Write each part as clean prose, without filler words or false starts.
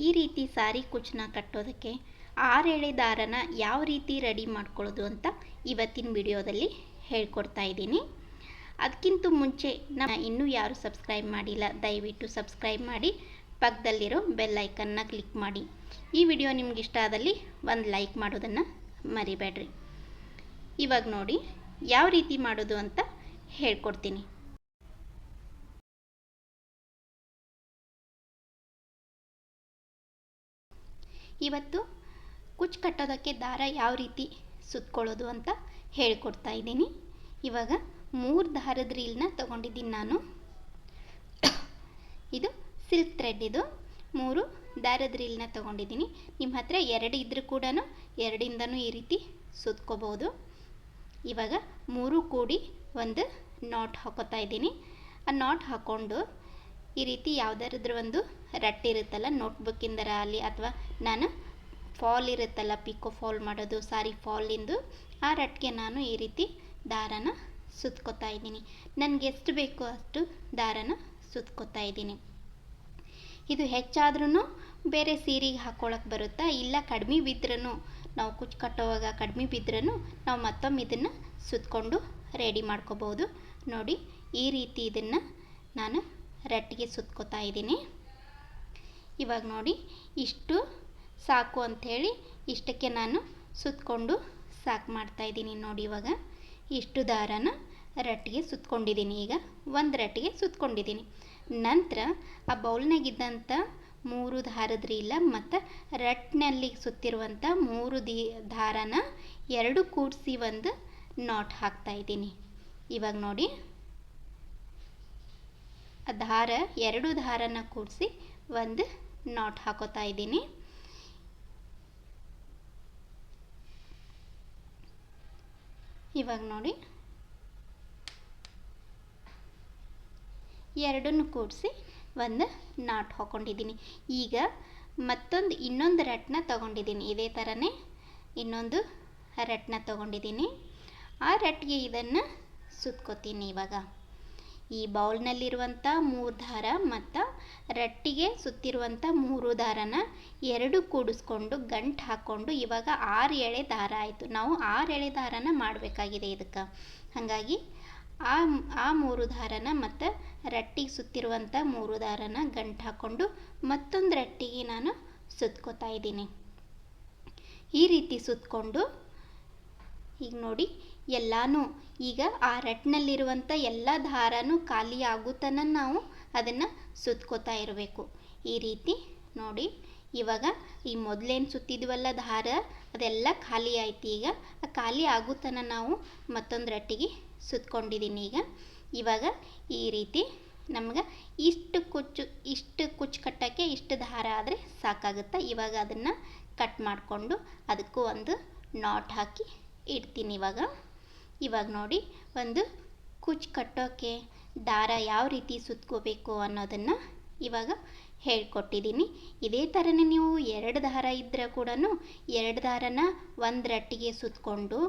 ಈ ರೀತಿ ಸಾರಿ ಕುಚ್ಚನ್ನ ಕಟ್ಟೋದಕ್ಕೆ 6 ಎಳೆ ದಾರನ ಯಾವ ರೀತಿ ರೆಡಿ ಮಾಡ್ಕೊಳ್ಳೋದು ಅಂತ ಇವತ್ತಿನ ವಿಡಿಯೋದಲ್ಲಿ ಹೇಳ್ಕೊಡ್ತಾ ಇದ್ದೀನಿ. ಅದಕ್ಕಿಂತ ಮುಂಚೆ ಇನ್ನೂ ಯಾರು ಸಬ್ಸ್ಕ್ರೈಬ್ ಮಾಡಿಲ್ಲ ದಯವಿಟ್ಟು ಸಬ್ಸ್ಕ್ರೈಬ್ ಮಾಡಿ, ಪಕ್ಕದಲ್ಲಿರೋ ಬೆಲ್ ಐಕನ್ನ ಕ್ಲಿಕ್ ಮಾಡಿ. ಈ ವಿಡಿಯೋ ನಿಮ್ಗೆ ಇಷ್ಟ ಆದಲ್ಲಿ ಒಂದು ಲೈಕ್ ಮಾಡೋದನ್ನು ಮರಿಬೇಡ್ರಿ. ಇವಾಗ ನೋಡಿ ಯಾವ ರೀತಿ ಮಾಡೋದು ಅಂತ ಹೇಳ್ಕೊಡ್ತೀನಿ. ಇವತ್ತು ಕುಚ್ಚು ಕಟ್ಟೋದಕ್ಕೆ ದಾರ ಯಾವ ರೀತಿ ಸುತ್ಕೊಳ್ಳೋದು ಅಂತ ಹೇಳ್ಕೊಡ್ತಾ ಇದ್ದೀನಿ. ಇವಾಗ 3 ದಾರದ ರೀಲ್ನ ತೊಗೊಂಡಿದ್ದೀನಿ ನಾನು. ಇದು ಸಿಲ್ಕ್ ಥ್ರೆಡ್, ಇದು 3 ದಾರದ ರೀಲ್ನ ತೊಗೊಂಡಿದ್ದೀನಿ. ನಿಮ್ಮ ಹತ್ರ 2 ಇದ್ರೂ ಕೂಡ 2ಇಂದನೂ ಈ ರೀತಿ ಸುತ್ಕೋಬೋದು. ಇವಾಗ 3 ಕೂಡಿ ಒಂದು ನಾಟ್ ಹಾಕೋತಾ ಇದ್ದೀನಿ. ಆ ನಾಟ್ ಹಾಕ್ಕೊಂಡು ಈ ರೀತಿ ಯಾವುದಾದ್ರೂ ಒಂದು ರಟ್ಟಿರುತ್ತಲ್ಲ, ನೋಟ್ಬುಕ್ಕಿಂದರ ಅಲ್ಲಿ ಅಥವಾ ನಾನು ಫಾಲ್ ಇರುತ್ತಲ್ಲ, ಪಿಕೋ ಫಾಲ್ ಮಾಡೋದು, ಸಾರಿ ಫಾಲಿಂದು, ಆ ರಟ್ಟಿಗೆ ನಾನು ಈ ರೀತಿ ದಾರನ ಸುತ್ಕೋತಾ ಇದ್ದೀನಿ. ನನಗೆ ಎಷ್ಟು ಬೇಕೋ ಅಷ್ಟು ದಾರನ ಸುತ್ಕೋತಾ ಇದ್ದೀನಿ. ಇದು ಹೆಚ್ಚಾದ್ರೂ ಬೇರೆ ಸೀರೆಗೆ ಹಾಕ್ಕೊಳಕ್ಕೆ ಬರುತ್ತಾ, ಇಲ್ಲ ಕಡಿಮೆ ಬಿದ್ರೂ, ನಾವು ಕುಚ್ಚು ಕಟ್ಟೋವಾಗ ಕಡಿಮೆ ಬಿದ್ರೂ ನಾವು ಮತ್ತೊಮ್ಮೆ ಇದನ್ನು ಸುತ್ಕೊಂಡು ರೆಡಿ ಮಾಡ್ಕೋಬೋದು. ನೋಡಿ ಈ ರೀತಿ ಇದನ್ನು ನಾನು ರಟ್ಟಿಗೆ ಸುತ್ಕೋತಾ ಇದ್ದೀನಿ. ಇವಾಗ ನೋಡಿ ಇಷ್ಟು ಸಾಕು ಅಂಥೇಳಿ ಇಷ್ಟಕ್ಕೆ ನಾನು ಸುತ್ಕೊಂಡು ಸಾಕು ಮಾಡ್ತಾಯಿದ್ದೀನಿ. ನೋಡಿ ಇವಾಗ ಇಷ್ಟು ದಾರನ ರಟ್ಟಿಗೆ ಸುತ್ಕೊಂಡಿದ್ದೀನಿ. ಈಗ ಒಂದು ರಟ್ಟಿಗೆ ಸುತ್ಕೊಂಡಿದ್ದೀನಿ. ನಂತರ ಆ ಬೌಲ್ನಾಗಿದ್ದಂಥ 3 ದಾರದ ರೀಲ ಮತ್ತು ರಟ್ಟಿನಲ್ಲಿ ಸುತ್ತಿರುವಂಥ 3 ದಾರನ 2 ಕೂಡಿಸಿ ಒಂದು ನಾಟ್ ಹಾಕ್ತಾಯಿದ್ದೀನಿ. ಇವಾಗ ನೋಡಿ ಆ ದಾರ 2 ದಾರನ ಕೂಡಿಸಿ ಒಂದು ನಾಟ್ ಹಾಕೋತಾ ಇದ್ದೀನಿ. ಇವಾಗ ನೋಡಿ ಎರಡನ್ನು ಕೂಡಿಸಿ ಒಂದು ನಾಟ್ ಹಾಕ್ಕೊಂಡಿದ್ದೀನಿ. ಈಗ ಇನ್ನೊಂದು ರಟ್ಟನ್ನ ತೊಗೊಂಡಿದ್ದೀನಿ. ಇದೇ ಥರನೇ ಇನ್ನೊಂದು ರಟ್ಟನ್ನ ತೊಗೊಂಡಿದ್ದೀನಿ. ಆ ರಟ್ಟಿಗೆ ಇದನ್ನು ಸುತ್ಕೋತೀನಿ. ಇವಾಗ ಈ ಬೌಲ್ನಲ್ಲಿರುವಂಥ 3 ದಾರ ಮತ್ತು ರಟ್ಟಿಗೆ ಸುತ್ತಿರುವಂಥ 3 ದಾರನ 2 ಕೂಡಿಸ್ಕೊಂಡು ಗಂಟು ಹಾಕ್ಕೊಂಡು ಇವಾಗ 6 ಎಳೆ ದಾರ ಆಯಿತು. ನಾವು 6 ಎಳೆ ದಾರನ ಮಾಡಬೇಕಾಗಿದೆ ಇದಕ್ಕೆ. ಹಾಗಾಗಿ ಆ 3 ದಾರನ ಮತ್ತು ರಟ್ಟಿಗೆ ಸುತ್ತಿರುವಂಥ 3 ದಾರನ ಗಂಟು ಹಾಕ್ಕೊಂಡು ಮತ್ತೊಂದು ರಟ್ಟಿಗೆ ನಾನು ಸುತ್ಕೋತಾ ಇದ್ದೀನಿ. ಈ ರೀತಿ ಸುತ್ಕೊಂಡು ಈಗ ನೋಡಿ ಎಲ್ಲನೂ ಈಗ ಆ ರಟ್ಟಿನಲ್ಲಿರುವಂಥ ಎಲ್ಲ ದಾರನೂ ಖಾಲಿ ಆಗೋ ತನಕ ನಾವು ಅದನ್ನು ಸುತ್ಕೋತಾ ಇರಬೇಕು. ಈ ರೀತಿ ನೋಡಿ ಇವಾಗ ಈ ಮೊದಲೇನು ಸುತ್ತಿದ್ವಲ್ಲ ದಾರ ಅದೆಲ್ಲ ಖಾಲಿ ಆಯ್ತು. ಈಗ ಆ ಖಾಲಿ ಆಗೋ ತನಕ ನಾವು ಮತ್ತೊಂದು ರಟ್ಟಿಗೆ ಸುತ್ಕೊಂಡಿದ್ದೀನಿ. ಇವಾಗ ಈ ರೀತಿ ನಮ್ಗೆ ಇಷ್ಟು ಕುಚ್ಚು ಕಟ್ಟೋಕ್ಕೆ ಇಷ್ಟು ದಾರ ಆದರೆ ಸಾಕಾಗುತ್ತೆ. ಇವಾಗ ಅದನ್ನು ಕಟ್ ಮಾಡಿಕೊಂಡು ಅದಕ್ಕೂ ಒಂದು ನಾಟ್ ಹಾಕಿ ಇಡ್ತೀನಿ. ಇವಾಗ ನೋಡಿ ಒಂದು ಕುಚ್ಚು ಕಟ್ಟೋಕ್ಕೆ ದಾರ ಯಾವ ರೀತಿ ಸುತ್ಕೋಬೇಕು ಅನ್ನೋದನ್ನು ಇವಾಗ ಹೇಳ್ಕೊಟ್ಟಿದ್ದೀನಿ. ಇದೇ ಥರನೇ ನೀವು 2 ದಾರ ಇದ್ದರೆ ಕೂಡ 2 ದಾರನ ಒಂದು ರಟ್ಟಿಗೆ ಸುತ್ಕೊಂಡು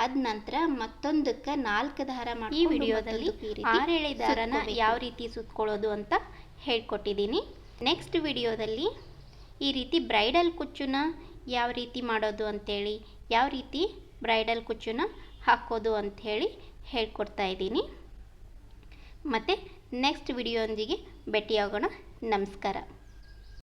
ಅದ ನಂತರ ಮತ್ತೊಂದಕ್ಕೆ 4 ದಾರ ಮಾಡಿ ಈ ವಿಡಿಯೋದಲ್ಲಿ 6 ಎಳೆ ದಾರನ ಯಾವ ರೀತಿ ಸುತ್ಕೊಳ್ಳೋದು ಅಂತ ಹೇಳ್ಕೊಟ್ಟಿದ್ದೀನಿ. ನೆಕ್ಸ್ಟ್ ವಿಡಿಯೋದಲ್ಲಿ ಈ ರೀತಿ ಬ್ರೈಡಲ್ ಕುಚ್ಚನ್ನ ಯಾವ ರೀತಿ ಮಾಡೋದು ಅಂಥೇಳಿ, ಯಾವ ರೀತಿ ಬ್ರೈಡಲ್ ಕುಚ್ಚನ್ನ ಹಾಕೋದು ಅಂಥೇಳಿ ಹೇಳ್ಕೊಡ್ತಾ ಇದ್ದೀನಿ. ಮತ್ತು ನೆಕ್ಸ್ಟ್ ವಿಡಿಯೋದೊಂದಿಗೆ ಭೇಟಿಯಾಗೋಣ. ನಮಸ್ಕಾರ.